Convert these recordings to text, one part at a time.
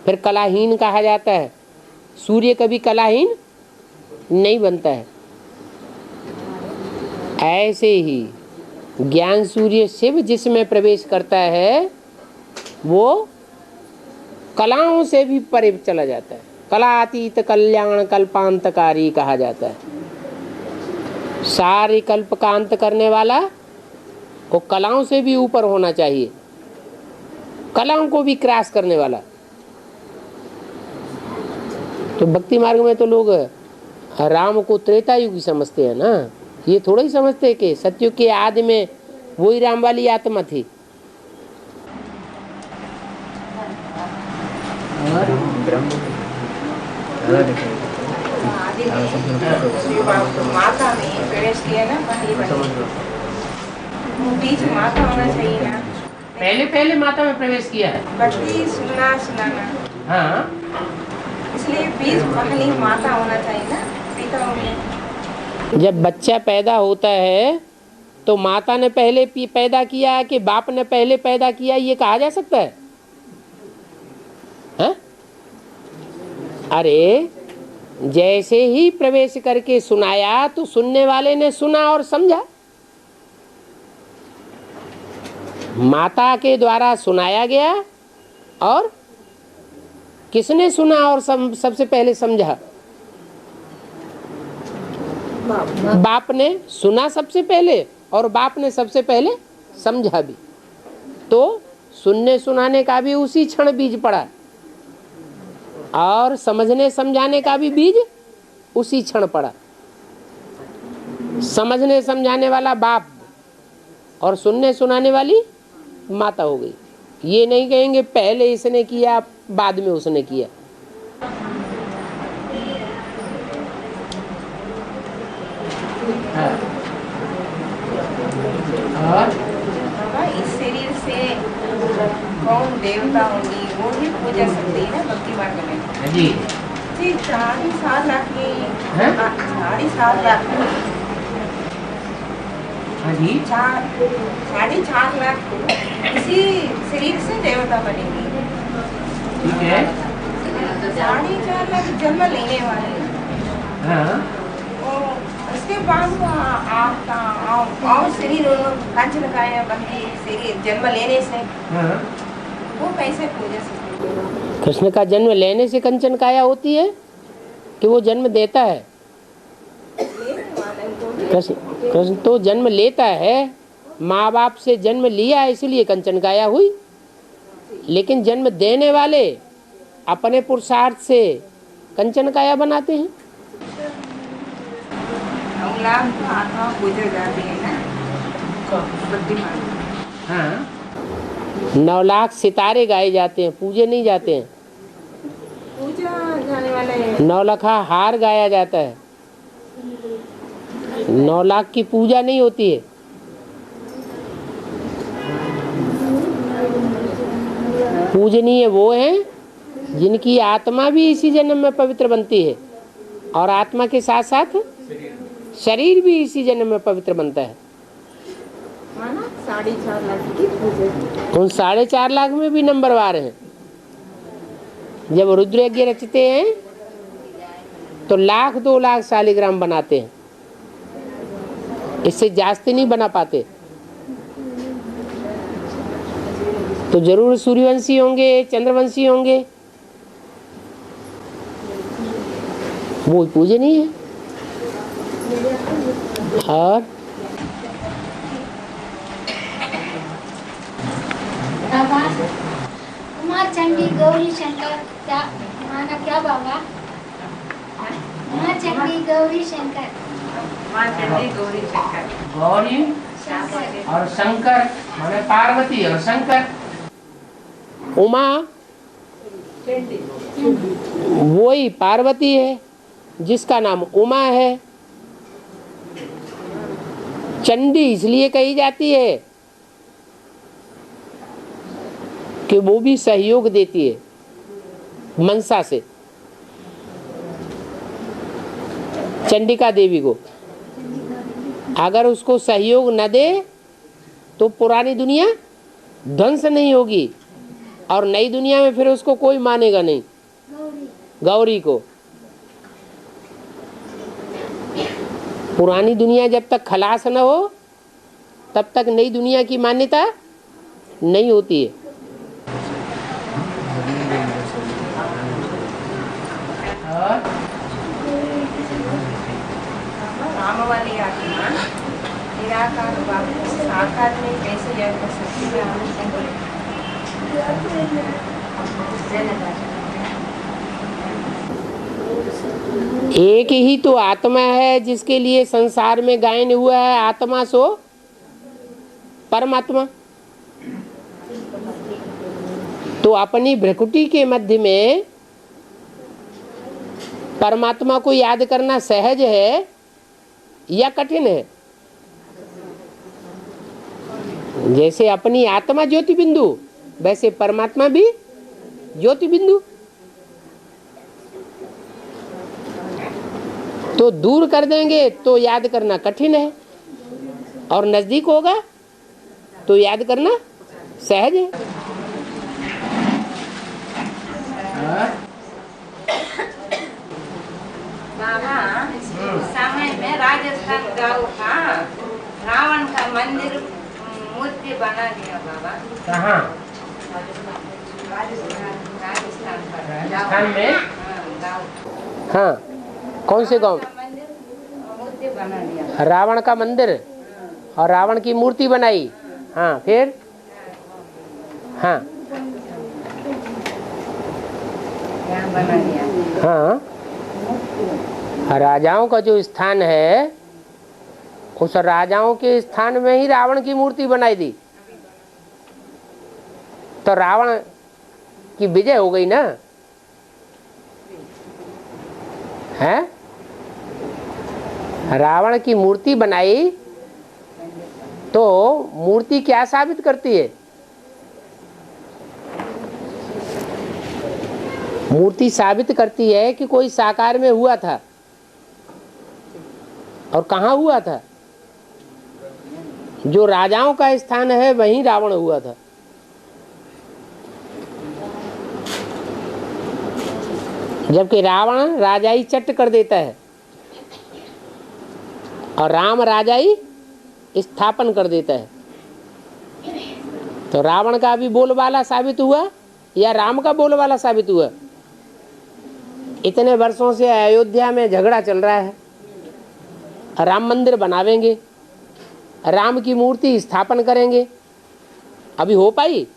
फिर कलाहीन कहा जाता है। सूर्य कभी कलाहीन नहीं बनता है। ऐसे ही ज्ञान सूर्य शिव जिसमें प्रवेश करता है वो कलाओं से भी परे चला जाता है। कलातीत कल्याण कल्पांतकारी कहा जाता है। सारे कल्प का अंत करने वाला वो कलाओं से भी ऊपर होना चाहिए, कलाओं को भी क्रॉस करने वाला। तो भक्ति मार्ग में तो लोग राम को त्रेता युग समझते हैं ना, ये थोड़ा ही समझते हैं कि सतयुग के आदि में वही राम वाली आत्मा थी। माता में प्रवेश किया ना, बीच माता होना चाहिए ना। पहले माता में प्रवेश किया है। भक्ति सुनाना। हाँ, इसलिए बीच पहली माता होना चाहिए ना, पिता में। जब बच्चा पैदा होता है तो माता ने पहले पैदा किया कि बाप ने पहले पैदा किया, ये कहा जा सकता है? हाँ? अरे जैसे ही प्रवेश करके सुनाया तो सुनने वाले ने सुना और समझा। माता के द्वारा सुनाया गया और किसने सुना और सबसे पहले समझा? बाप ने सुना सबसे पहले और बाप ने सबसे पहले समझा भी। तो सुनने सुनाने का भी उसी क्षण बीज पड़ा और समझने समझाने का भी बीज उसी क्षण पड़ा। समझने समझाने वाला बाप और सुनने सुनाने वाली माता हो गई। ये नहीं कहेंगे पहले इसने किया बाद में उसने किया। और इस शरीर से कौन देवता होंगी वो भी पूजा सकती है ना भक्ति मार्ग में जी। 4.5 लाख की 4.5 लाख जी 4.5 लाख इसी शरीर से देवता बनेगी। ठीक है। 4.5 लाख जन्म लेने वाले। हाँ। उसके बाद और शरीर कंचनकाया बनती शरीर जन्म लेने से। हाँ। वो कैसे पूजा सकते हैं? कृष्ण का जन्म लेने से कंचन काया होती है कि वो जन्म देता है? कृष्ण तो जन्म लेता है, माँ बाप से जन्म लिया इसलिए कंचन काया हुई। लेकिन जन्म देने वाले अपने पुरुषार्थ से कंचन काया बनाते हैं। आत्मा पूजा जाती है ना हाँ। 9 लाख सितारे गाए जाते हैं, पूजे नहीं जाते हैं। पूजा जाने वाले 9 लाखा हार गाया जाता है, 9 लाख की पूजा नहीं होती है। पूजनीय वो हैं जिनकी आत्मा भी इसी जन्म में पवित्र बनती है और आत्मा के साथ साथ शरीर भी इसी जन्म में पवित्र बनता है। 4.5 लाख की पूजा। उन 4.5 लाख में भी नंबरवार हैं। जब रुद्र यज्ञ रचते हैं तो 1,00,000 2 लाख शालिग्राम बनाते हैं, इससे जास्ती नहीं बना पाते। तो जरूर सूर्यवंशी होंगे, चंद्रवंशी होंगे, वो पूजनीय है। और उमा चंडी गौरी शंकर क्या माना क्या बाबा? उमा चंडी गौरी शंकर। गौरी और शंकर माने पार्वती और शंकर। उमा वही पार्वती है जिसका नाम उमा है। चंडी इसलिए कही जाती है कि वो भी सहयोग देती है मनसा से, चंडिका देवी को। अगर उसको सहयोग न दे तो पुरानी दुनिया ध्वंस नहीं होगी। और नई दुनिया में फिर उसको कोई मानेगा नहीं, गौरी को। पुरानी दुनिया जब तक खलास न हो तब तक नई दुनिया की मान्यता नहीं होती है। राम वाली आत्मा निराकार साकार में कैसे याद कर सकती है? एक ही तो आत्मा है जिसके लिए संसार में गायन हुआ है, आत्मा सो परमात्मा। तो अपनी भ्रकुटी के मध्य में परमात्मा को याद करना सहज है या कठिन है? जैसे अपनी आत्मा ज्योति बिंदु, वैसे परमात्मा भी ज्योति बिंदु। तो दूर कर देंगे तो याद करना कठिन है, और नजदीक होगा तो याद करना सहज है। बाबा समय में राजस्थान गाँव का रावण का मंदिर मूर्ति बना दिया बाबा। कहाँ? राजस्थान में? गाँव। हाँ, कौन से गांव? मूर्ति बना दिया। रावण का मंदिर और रावण की मूर्ति बनाई। हाँ, फिर? हाँ बना दिया। हाँ, राजाओं का जो स्थान है उस राजाओं के स्थान में ही रावण की मूर्ति बनाई दी। तो रावण की विजय हो गई ना, है? रावण की मूर्ति बनाई तो मूर्ति क्या साबित करती है? मूर्ति साबित करती है कि कोई साकार में हुआ था। और कहाँ हुआ था? जो राजाओं का स्थान है वहीं रावण हुआ था। जबकि रावण राजाई चट कर देता है और राम राजाई स्थापन कर देता है। तो रावण का भी बोलबाला साबित हुआ या राम का बोलबाला साबित हुआ? इतने वर्षों से अयोध्या में झगड़ा चल रहा है, राम मंदिर बनावेंगे, राम की मूर्ति स्थापन करेंगे, अभी हो पाई?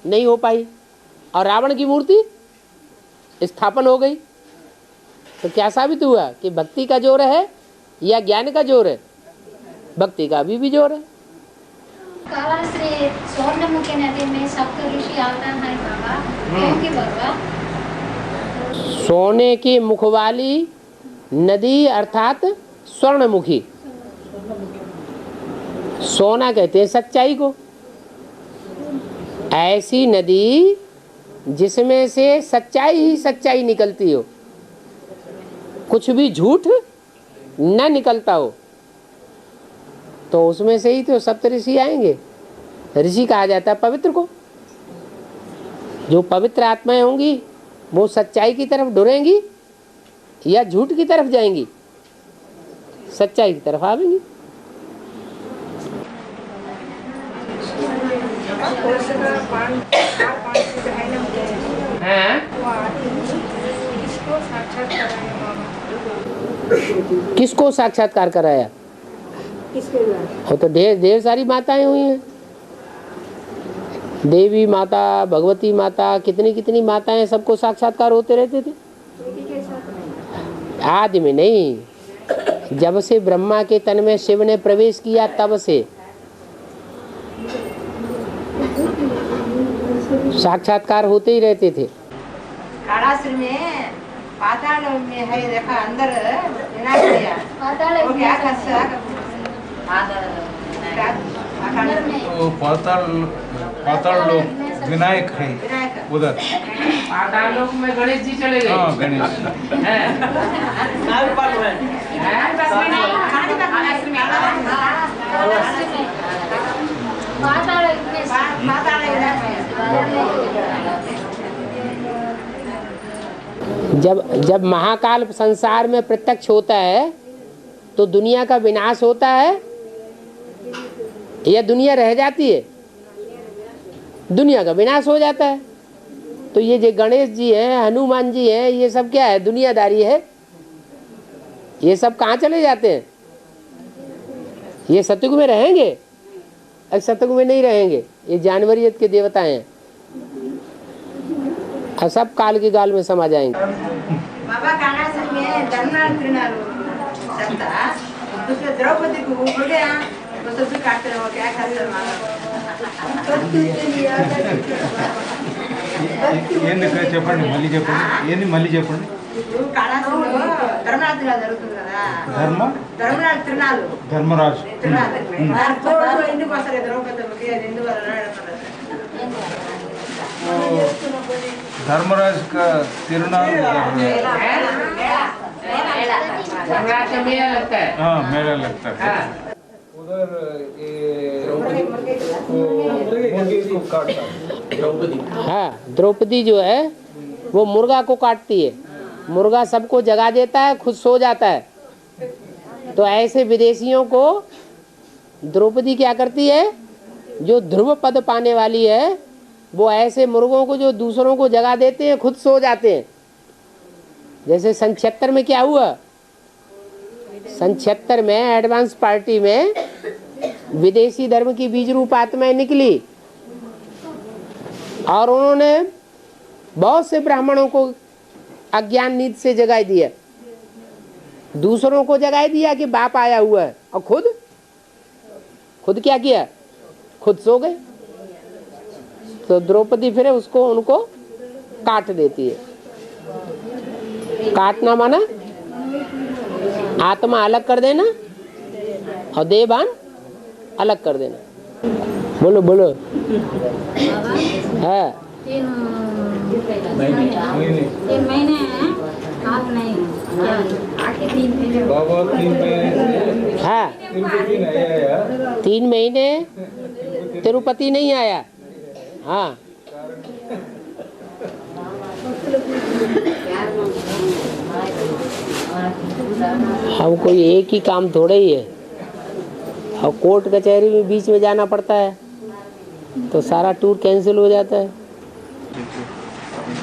नहीं हो पाई। और रावण की मूर्ति स्थापन हो गई। तो क्या साबित हुआ कि भक्ति का जोर है या ज्ञान का जोर है? भक्ति का अभी भी जोर है। कालाश्री स्वर्णमुखी नदी में सप्त ऋषि आता है बाबा, क्योंकि बाबा सोने की मुख वाली नदी अर्थात स्वर्णमुखी। सोना कहते हैं सच्चाई को। ऐसी नदी जिसमें से सच्चाई ही सच्चाई निकलती हो, कुछ भी झूठ न निकलता हो, तो उसमें से ही तो सप्त ऋषि आएंगे। ऋषि कहा जाता है पवित्र को। जो पवित्र आत्माएं होंगी वो सच्चाई की तरफ ढुरेंगी या झूठ की तरफ जाएंगी? सच्चाई की तरफ आवेंगी। किसको साक्षात्कार कराया? वो तो ढेर सारी माताएं हुई हैं। देवी माता, भगवती माता, कितनी कितनी माताएं, सबको साक्षात्कार होते रहते थे। आदि में नहीं, जब से ब्रह्मा के तन में शिव ने प्रवेश किया तब से साक्षात्कार होते ही रहते थे। कालासुर में पाताल में है, देखा अंदर विनाश किया। वो क्या कर पाताल लोक विनायक है उधर। पाताल लोक में गणेश जी चले गए। हाँ, गणेश पाताल विघ्नेश पाताल जब महाकाल संसार में प्रत्यक्ष होता है तो दुनिया का विनाश होता है या दुनिया रह जाती है? दुनिया का विनाश हो जाता है। तो ये जो गणेश जी हैं, हनुमान जी हैं, ये सब क्या है? दुनियादारी है। ये सब कहाँ चले जाते हैं? ये सतयुग में रहेंगे? अब सतयुग में नहीं रहेंगे। ये जानवरियत के देवता हैं और सब काल की गाल में समा जाएंगे। बाबा कानासन में धर्मराज त्रिनालू सकता उसमें द्रौपदी को उड़ गया तो सब काटते रहो, क्या करते చెప్పండి మళ్ళీ చెప్పండి కాళాసులో ధర్మరాజు జరుగుతుంది కదా, ధర్మరాజు తిరునాళ్ళు ఎందుకు వస్తారు ద్రౌపదికి? అది ఎందువల్ల धर्मराज का तिरुनाल मेला लगता है। हाँ मेला लगता है। उधर हाँ, द्रौपदी जो है वो मुर्गा को काटती है। मुर्गा सबको जगा देता है, खुद सो जाता है। तो ऐसे विदेशियों को द्रौपदी क्या करती है? जो ध्रुव पद पाने वाली है, वो ऐसे मुर्गों को जो दूसरों को जगा देते हैं, खुद सो जाते हैं। जैसे सन 76 में क्या हुआ? सन 76 में एडवांस पार्टी में विदेशी धर्म की बीज रूप आत्माएं निकली और उन्होंने बहुत से ब्राह्मणों को अज्ञान नींद से जगा दिया, दूसरों को जगा दिया कि बाप आया हुआ है, और खुद क्या किया? खुद सो गए। तो द्रौपदी फिर उसको उनको काट देती है। काटना माना आत्मा अलग कर देना और देहभान अलग कर देना। बोलो बोलो। हाँ 3 महीने आप नहीं आखिर 3 महीने बाबा 3 महीने हाँ 3 महीने तिरुपति नहीं आया। हाँ हम कोई एक ही काम थोड़े ही है, और कोर्ट कचहरी में बीच में जाना पड़ता है तो सारा टूर कैंसिल हो जाता है।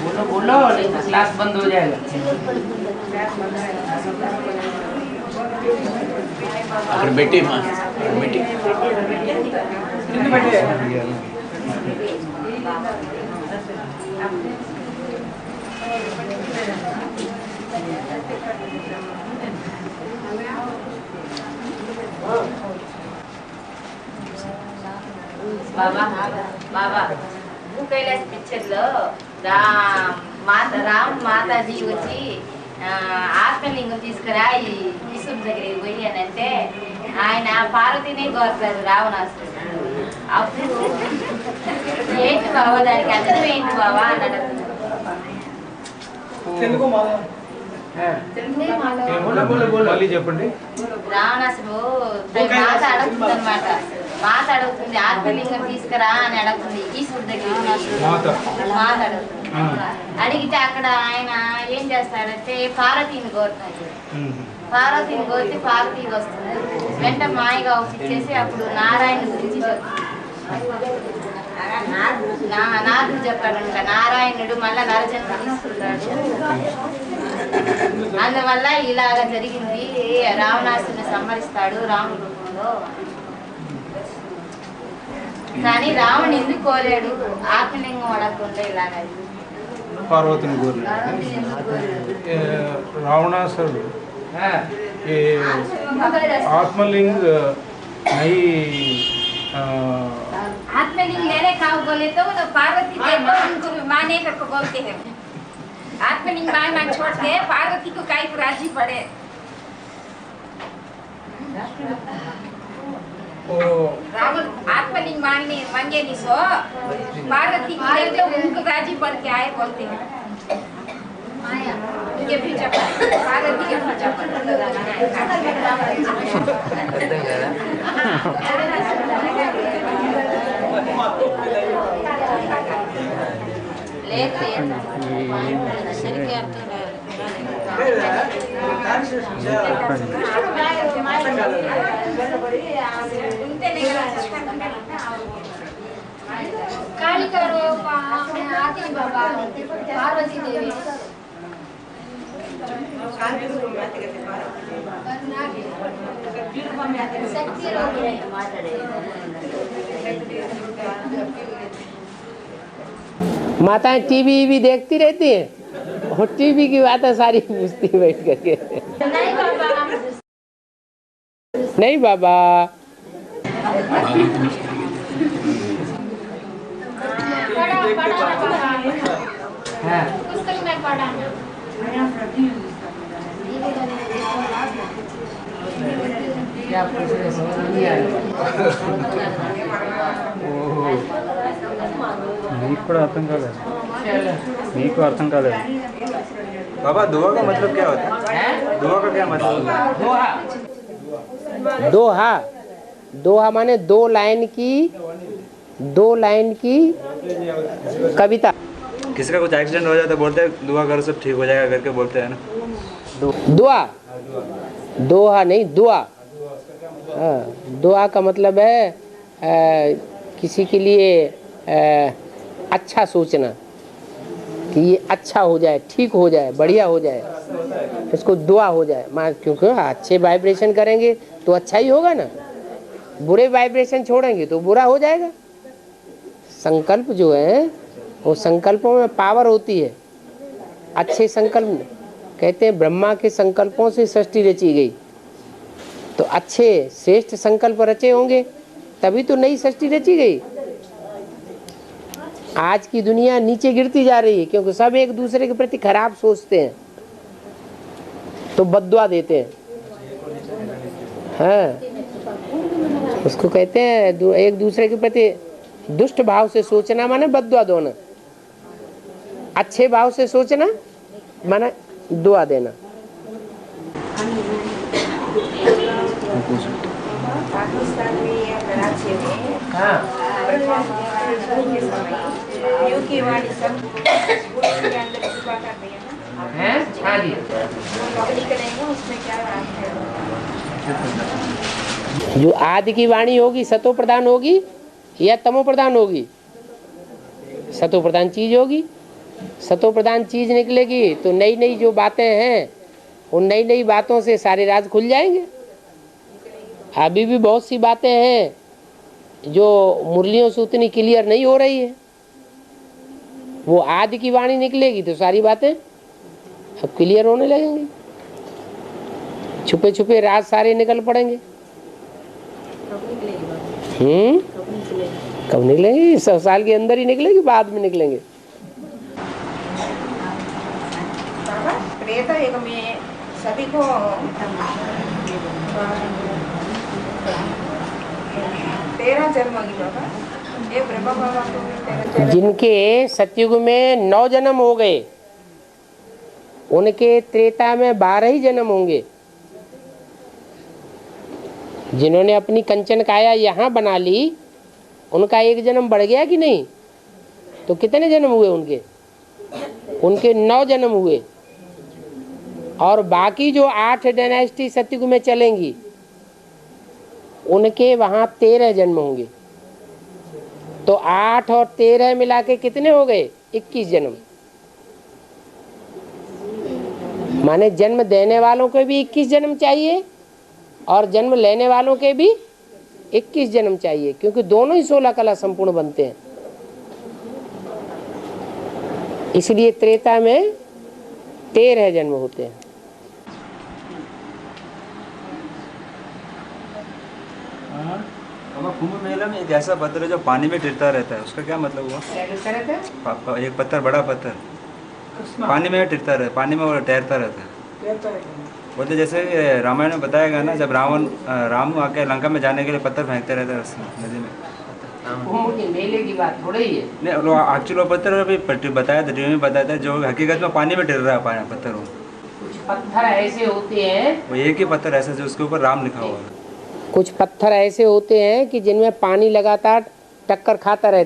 बोलो बोलो, नहीं तो क्लास बंद हो जाएगा। अगर बेटी माँ बेटी బాబా బాబా కైలాస్ పిక్చర్ లో రామ్ మాతాజీ వచ్చి ఆత్మలింగం తీసుకురా ఈశ్వరు దగ్గరికి పోయి అని అంటే ఆయన పార్వతిని కోరుతారు రావణాసుడు. అప్పుడు ఏంటి బాబా దానికి అర్థం ఏంటి బాబా అని అడుగుతున్నారు. మళ్ళీ చెప్పండి. రావణాసుడు మాత అడుగుతుంది అనమాట. మాత అడుగుతుంది ఆత్మలింగం తీసుకురా అని అడుగుతుంది ఈశ్వరుడి దగ్గరికి. మాత అడుగుతుంది. అడిగితే అక్కడ ఆయన ఏం చేస్తాడంటే పార్వతిని కోరుతాడు. పార్వతిని కోరితే పార్వతి వస్తుంది. వెంట మాయగా ఇచ్చేసి అప్పుడు నారాయణ గురించి నారదుడు చెప్పాడంట. నారాయణుడు మళ్ళా నరజన్మ తీసుకుంటాడు. అందువల్ల ఇలాగ జరిగింది. రావణాసుని సంహరిస్తాడు రాముడి రూపంలో. కానీ రావణుడు ఎందుకు కోరాడు? ఆత్మలింగం అడగకుండా ఇలాగ పార్వతిని కోరాడు. రావణాసురుడు आत्मलिंग नहीं आत्मलिंग मेरे खाओ बोले तो वो पार्वती देव उनको माने करके बोलते हैं. आत्मलिंग मानना छोड़ के पार्वती को काहे को राजी पड़े. रावण आत्मलिंग मांगने मांगे नहीं सो पार्वती को देते उनको राजी पड़ के आए बोलते हैं. के पीछे पार्वती के पीछे पड़ कालिका रूप आदि बाबा पार्वती देवी शक्ति रूप माताएं टीवी भी देखती रहती हैं और टीवी की बातें सारी पूछती बैठ करके। नहीं बाबा, पुस्तक में पढ़ा क्या पूछ रहे समझ नहीं आ మీకు అర్థం కాలేదు బాబా दुआ का मतलब क्या होता है? दुआ का क्या मतलब होता है? दोहा, दोहा माने दो लाइन की कविता। किसी का कुछ एक्सीडेंट हो जाता है बोलते हैं दुआ करो सब ठीक हो जाएगा करके बोलते हैं ना। दुआ, दोहा नहीं दुआ। हाँ, दुआ का मतलब है किसी के लिए अच्छा सोचना कि ये अच्छा हो जाए, ठीक हो जाए, बढ़िया हो जाए, इसको दुआ हो जाए। क्योंकि अच्छे वाइब्रेशन करेंगे तो अच्छा ही होगा ना, बुरे वाइब्रेशन छोड़ेंगे तो बुरा हो जाएगा। संकल्प जो है वो संकल्पों में पावर होती है। अच्छे संकल्प, कहते हैं ब्रह्मा के संकल्पों से सृष्टि रची गई, तो अच्छे श्रेष्ठ संकल्प रचे होंगे तभी तो नई सृष्टि रची गई। आज की दुनिया नीचे गिरती जा रही है क्योंकि सब एक दूसरे के प्रति खराब सोचते हैं तो बद्दुआ देते हैं। हाँ, उसको कहते हैं एक दूसरे के प्रति दुष्ट भाव से सोचना माने बद्दुआ देना, अच्छे भाव से सोचना माने दुआ देना। पाकिस्तान में या कराची में हाँ, की वाणी सब गुरु के अंदर छुपा कर दिया ना। हैं? हाँ जी। पब्लिक करेंगे उसमें क्या बात है? जो आदि की वाणी होगी सतो प्रधान होगी या तमो प्रधान होगी? सतो प्रधान चीज होगी। सतो प्रधान चीज निकलेगी तो नई नई जो बातें हैं उन नई नई बातों से सारे राज खुल जाएंगे। अभी भी बहुत सी बातें हैं जो मुरलियों से उतनी क्लियर नहीं हो रही है, वो आदि की वाणी निकलेगी तो सारी बातें अब क्लियर होने लगेंगी। छुपे छुपे राज सारे निकल पड़ेंगे। कब निकलेंगे? 100 साल के अंदर ही निकलेगी, बाद में निकलेंगे। त्रेता युग में सभी को 13 जन्म होगी बाबा। ये ब्रह्मा बाबा को 13 जन्म। जिनके सतयुग में 9 जन्म हो गए उनके त्रेता में 12 ही जन्म होंगे। जिन्होंने अपनी कंचन काया यहाँ बना ली उनका एक जन्म बढ़ गया कि नहीं? तो कितने जन्म हुए उनके? उनके 9 जन्म हुए। और बाकी जो 8 डायनेस्टी सतयुग में चलेंगी उनके वहाँ 13 जन्म होंगे। तो 8 और 13 मिला के कितने हो गए? 21 जन्म। माने जन्म देने वालों को भी 21 जन्म चाहिए और जन्म लेने वालों के भी 21 जन्म चाहिए, क्योंकि दोनों ही 16 कला संपूर्ण बनते हैं। इसलिए त्रेता में 13 जन्म होते हैं। कुंभ मेला में एक ऐसा पत्थर है जो पानी में टिरता रहता है, उसका क्या मतलब हुआ? एक पत्थर, बड़ा पत्थर पानी में टिरता रहता है, पानी में वो तैरता रहता है। बोलते जैसे रामायण में बताया गया ना, जब राम आके लंका में जाने के लिए पत्थर फेंकते रहते हैं नदी में। मेले की बात थोड़ी ही है। नहीं, वो एक्चुअल वो पत्थर अभी बताया था, टीवी में बताया था, जो हकीकत में पानी में टिर रहा है पत्थर। वो कुछ पत्थर ऐसे होते हैं, वो एक ही पत्थर ऐसा जो उसके ऊपर राम लिखा हुआ है। कुछ पत्थर ऐसे होते हैं कि जिनमें पानी लगातार टक्कर खाता रहता